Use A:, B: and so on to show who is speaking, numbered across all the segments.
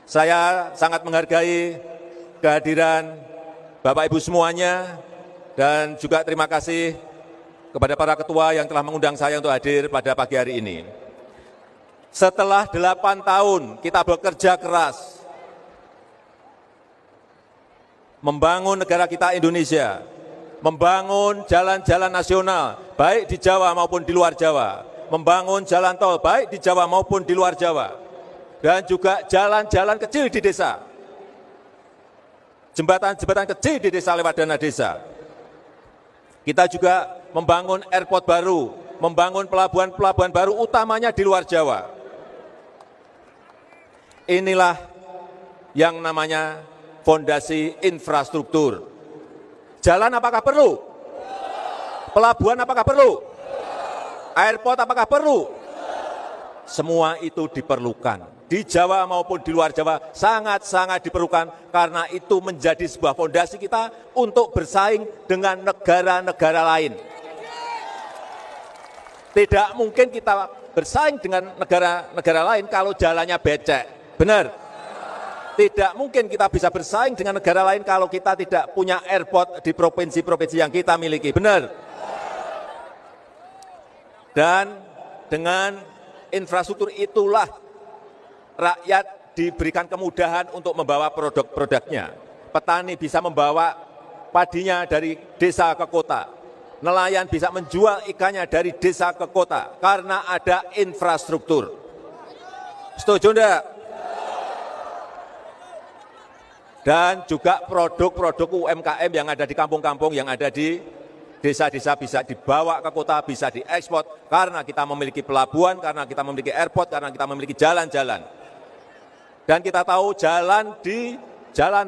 A: Saya sangat menghargai kehadiran Bapak Ibu semuanya dan juga terima kasih kepada para ketua yang telah mengundang saya untuk hadir pada pagi hari ini. Setelah 8 tahun kita bekerja keras membangun negara kita Indonesia, membangun jalan-jalan nasional, baik di Jawa maupun di luar Jawa, membangun jalan tol, baik di Jawa maupun di luar Jawa, dan juga jalan-jalan kecil di desa, jembatan-jembatan kecil di desa lewat dana desa. Kita juga membangun airport baru, membangun pelabuhan-pelabuhan baru, utamanya di luar Jawa. Inilah yang namanya fondasi infrastruktur. Jalan apakah perlu? Pelabuhan apakah perlu? Airport apakah perlu? Semua itu diperlukan. Di Jawa maupun di luar Jawa sangat-sangat diperlukan karena itu menjadi sebuah fondasi kita untuk bersaing dengan negara-negara lain. Tidak mungkin kita bersaing dengan negara-negara lain kalau jalannya becek. Benar? Tidak mungkin kita bisa bersaing dengan negara lain kalau kita tidak punya airport di provinsi-provinsi yang kita miliki. Benar? Dan dengan infrastruktur itulah rakyat diberikan kemudahan untuk membawa produk-produknya. Petani bisa membawa padinya dari desa ke kota. Nelayan bisa menjual ikannya dari desa ke kota karena ada infrastruktur. Setuju enggak? Dan juga produk-produk UMKM yang ada di kampung-kampung, yang ada di desa-desa bisa dibawa ke kota, bisa diekspor karena kita memiliki pelabuhan, karena kita memiliki airport, karena kita memiliki jalan-jalan. Dan kita tahu jalan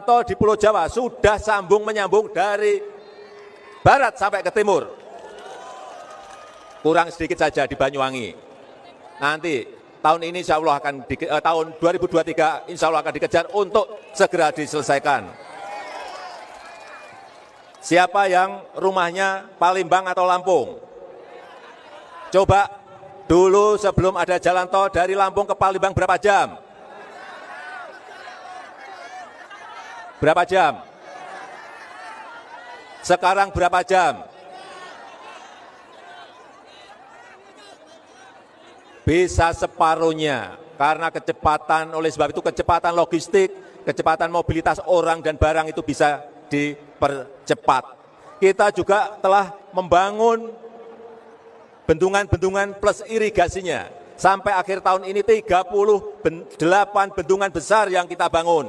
A: tol di Pulau Jawa sudah menyambung dari barat sampai ke timur. Kurang sedikit saja di Banyuwangi. Nanti tahun ini insya Allah tahun 2023 insya Allah akan dikejar untuk segera diselesaikan. Siapa yang rumahnya Palembang atau Lampung? Coba dulu sebelum ada jalan tol dari Lampung ke Palembang berapa jam? Berapa jam? Sekarang berapa jam? Bisa separuhnya, karena oleh sebab itu kecepatan logistik, kecepatan mobilitas orang dan barang itu bisa dipercepat. Kita juga telah membangun bendungan-bendungan plus irigasinya. Sampai akhir tahun ini 38 bendungan besar yang kita bangun.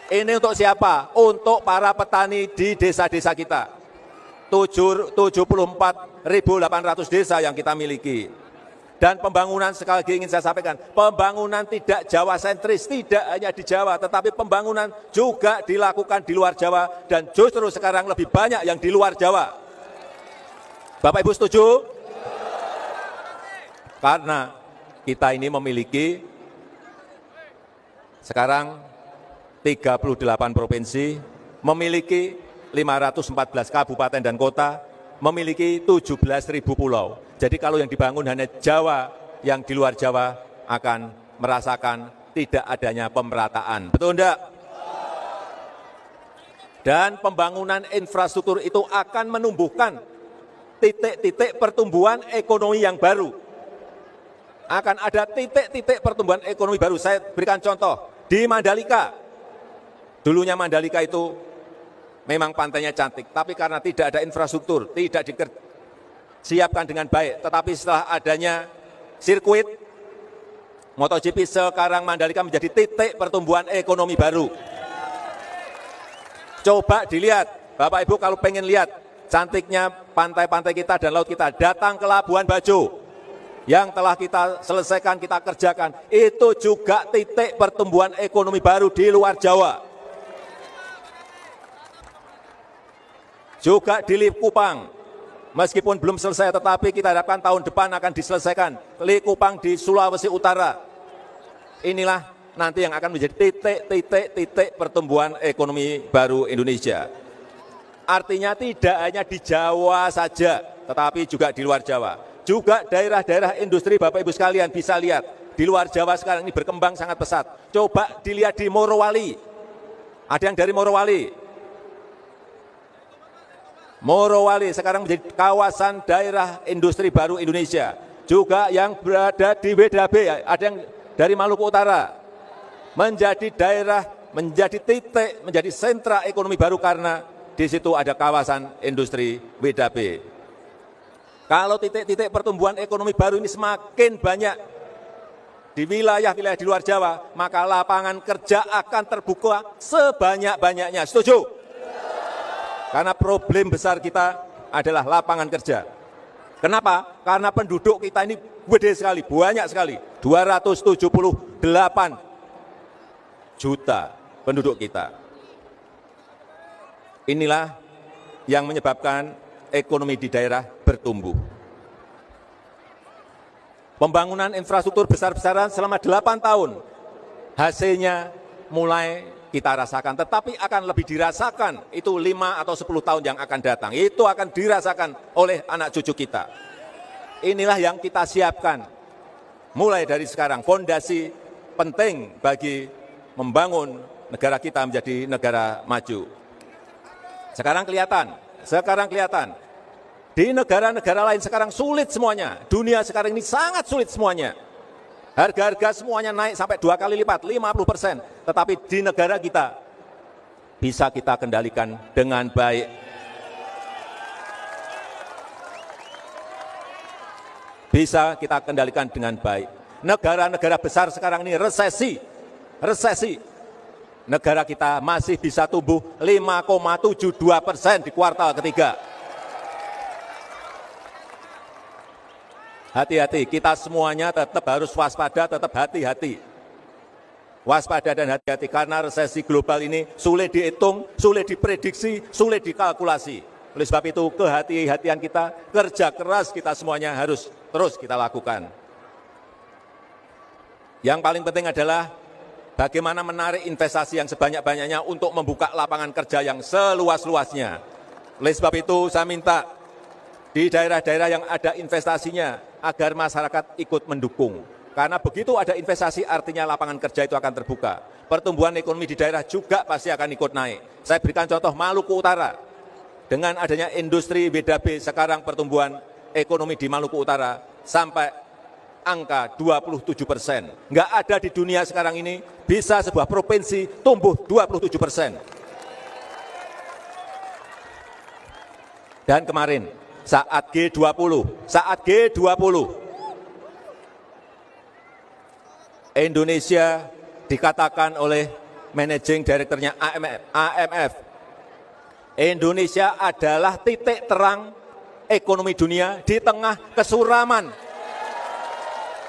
A: Ini untuk siapa? Untuk para petani di desa-desa kita. 74.800 desa yang kita miliki. Dan pembangunan, sekali lagi ingin saya sampaikan, pembangunan tidak Jawa sentris, tidak hanya di Jawa, tetapi pembangunan juga dilakukan di luar Jawa, dan justru sekarang lebih banyak yang di luar Jawa. Bapak Ibu setuju? Karena kita ini memiliki sekarang 38 provinsi, memiliki 514 kabupaten dan kota, memiliki 17.000 pulau. Jadi kalau yang dibangun hanya Jawa, yang di luar Jawa akan merasakan tidak adanya pemerataan. Betul enggak? Dan pembangunan infrastruktur itu akan menumbuhkan titik-titik pertumbuhan ekonomi yang baru. Akan ada titik-titik pertumbuhan ekonomi baru. Saya berikan contoh, di Mandalika. Dulunya Mandalika itu memang pantainya cantik, tapi karena tidak ada infrastruktur, tidak disiapkan dengan baik. Tetapi setelah adanya sirkuit MotoGP, sekarang Mandalika menjadi titik pertumbuhan ekonomi baru. Coba dilihat, Bapak Ibu kalau pengen lihat cantiknya pantai-pantai kita dan laut kita, datang ke Labuan Bajo yang telah kita selesaikan, kita kerjakan. Itu juga titik pertumbuhan ekonomi baru di luar Jawa. Juga di Likupang, meskipun belum selesai, tetapi kita harapkan tahun depan akan diselesaikan. Likupang di Sulawesi Utara. Inilah nanti yang akan menjadi titik pertumbuhan ekonomi baru Indonesia. Artinya tidak hanya di Jawa saja, tetapi juga di luar Jawa. Juga daerah-daerah industri, Bapak Ibu sekalian bisa lihat, di luar Jawa sekarang ini berkembang sangat pesat. Coba dilihat di Morowali. Ada yang dari Morowali. Morowali sekarang menjadi kawasan daerah industri baru Indonesia. Juga yang berada di WDB, ada yang dari Maluku Utara. Menjadi daerah, menjadi titik, menjadi sentra ekonomi baru karena di situ ada kawasan industri WDB. Kalau titik-titik pertumbuhan ekonomi baru ini semakin banyak di wilayah-wilayah di luar Jawa, maka lapangan kerja akan terbuka sebanyak-banyaknya. Setuju? Karena problem besar kita adalah lapangan kerja. Kenapa? Karena penduduk kita ini gede sekali, banyak sekali. 278 juta penduduk kita. Inilah yang menyebabkan ekonomi di daerah bertumbuh. Pembangunan infrastruktur besar-besaran selama 8 tahun, hasilnya mulai kita rasakan, tetapi akan lebih dirasakan itu 5 atau 10 tahun yang akan datang. Itu akan dirasakan oleh anak cucu kita. Inilah yang kita siapkan mulai dari sekarang. Fondasi penting bagi membangun negara kita menjadi negara maju. Sekarang kelihatan. Di negara-negara lain sekarang sulit semuanya. Dunia sekarang ini sangat sulit semuanya. Harga-harga semuanya naik sampai 2 kali lipat, 50%. Tetapi di negara kita bisa kita kendalikan dengan baik. Bisa kita kendalikan dengan baik. Negara-negara besar sekarang ini resesi. Negara kita masih bisa tumbuh 5,72% di kuartal ketiga. Hati-hati, kita semuanya tetap harus waspada, tetap hati-hati. Waspada dan hati-hati karena resesi global ini sulit dihitung, sulit diprediksi, sulit dikalkulasi. Oleh sebab itu kehati-hatian kita, kerja keras kita semuanya harus terus kita lakukan. Yang paling penting adalah bagaimana menarik investasi yang sebanyak-banyaknya untuk membuka lapangan kerja yang seluas-luasnya. Oleh sebab itu saya minta di daerah-daerah yang ada investasinya, agar masyarakat ikut mendukung. Karena begitu ada investasi artinya lapangan kerja itu akan terbuka. Pertumbuhan ekonomi di daerah juga pasti akan ikut naik. Saya berikan contoh Maluku Utara. Dengan adanya industri WDB sekarang pertumbuhan ekonomi di Maluku Utara sampai angka 27%. Enggak ada di dunia sekarang ini bisa sebuah provinsi tumbuh 27%. Dan kemarin saat G20, Indonesia dikatakan oleh managing directornya AMF, Indonesia adalah titik terang ekonomi dunia di tengah kesuraman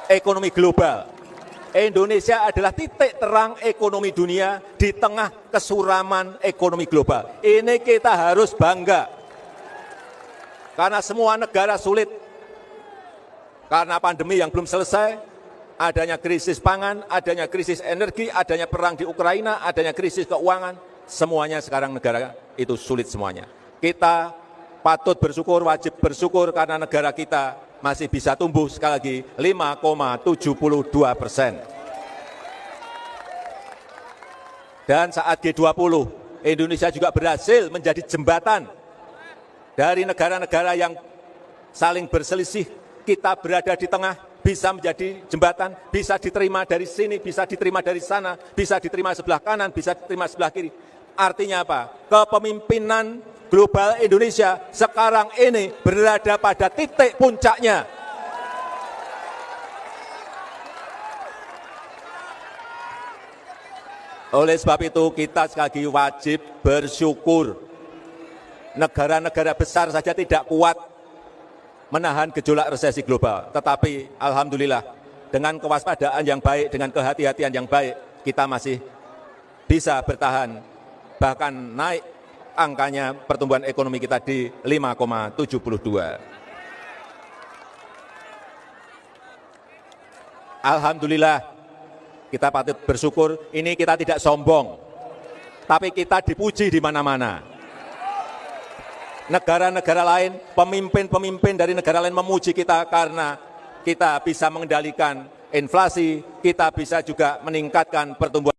A: ekonomi global. Indonesia adalah titik terang ekonomi dunia di tengah kesuraman ekonomi global. Ini kita harus bangga. Karena semua negara sulit, karena pandemi yang belum selesai, adanya krisis pangan, adanya krisis energi, adanya perang di Ukraina, adanya krisis keuangan, semuanya sekarang negara itu sulit semuanya. Kita patut bersyukur, wajib bersyukur karena negara kita masih bisa tumbuh sekali lagi 5,72%. Dan saat G20, Indonesia juga berhasil menjadi jembatan dari negara-negara yang saling berselisih, kita berada di tengah, bisa menjadi jembatan, bisa diterima dari sini, bisa diterima dari sana, bisa diterima sebelah kanan, bisa diterima sebelah kiri. Artinya apa? Kepemimpinan global Indonesia sekarang ini berada pada titik puncaknya. Oleh sebab itu kita sekali lagi wajib bersyukur. Negara-negara besar saja tidak kuat menahan gejolak resesi global. Tetapi alhamdulillah dengan kewaspadaan yang baik, dengan kehati-hatian yang baik, kita masih bisa bertahan, bahkan naik angkanya pertumbuhan ekonomi kita di 5,72. Alhamdulillah, kita patut bersyukur, ini kita tidak sombong, tapi kita dipuji di mana-mana. Negara-negara lain, pemimpin-pemimpin dari negara lain memuji kita karena kita bisa mengendalikan inflasi, kita bisa juga meningkatkan pertumbuhan